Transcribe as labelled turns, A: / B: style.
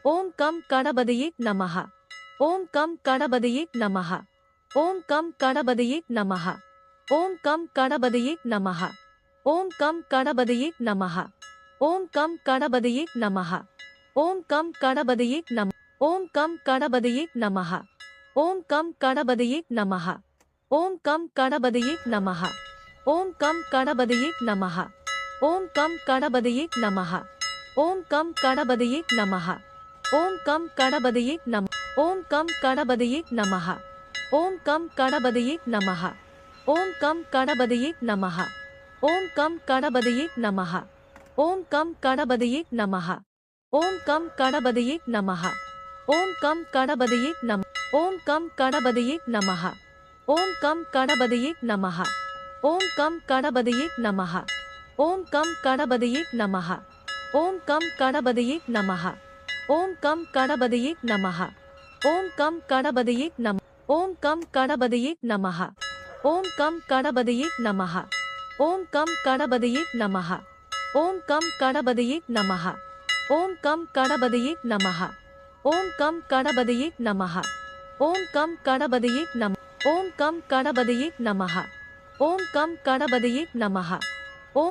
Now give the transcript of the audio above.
A: ஓம் come கணபதியே நமஹ. ஓம் come கணபதியே நமஹ. ஓம் கம் கணபதியே நமஹ. ஓம் கம் கணபதியே நமஹ. ஓம் கம் கணபதியே நமஹ. ஓம் கம் கணபதியே நமஹ. ஓம் கம் கணபதியே நம. ஓம் கம் கணபதியே நமஹ. ஓம் கம் கணபதியே நமஹ. ஓம் கம் கணபதியே நமஹ. ஓம் கம் கணபதியே நமஹ. ஓம் கம் கணபதியே நமஹ. ஓம் கம் கணபதியே நமஹ. ஓம் கம் கணபதியே நம. ஓம் கம் கணபதியே நமஹ. ஓம் கம் கணபதியே நமஹ. ஓம் கம் கணபதியே நமஹ. ஓம் கம் கணபதியே நமஹ. ஓம் கம் கணபதியே நமஹ. ஓம் கம் கணபதியே நமஹ. ஓம் கம் கணபதியே நம. ஓம் கம் கணபதியே நமஹ. ஓம் கம் கணபதியே நமஹ. ஓம் கம் கணபதியே நமஹ. ஓம் கம் கணபதியே நமஹ. ஓம் கம் கணபதியே நமஹ. ஓம் கம் கணபதியே நமஹ. ஓம் கம் கணபதியே நம. ஓம் கம் கணபதியே நமஹ. ஓம் கம் கணபதியே நமஹ. ஓம் கம் கணபதியே நமஹ. ஓம் கம் கணபதியே நமஹ. ஓம் கம் கணபதியே நமஹ. ஓம் கம் கணபதியே நமஹ. ஓம் கம் கணபதியே நம. ஓம் கம் கணபதியே நமஹ. ஓம் கம் கணபதியே நமஹ.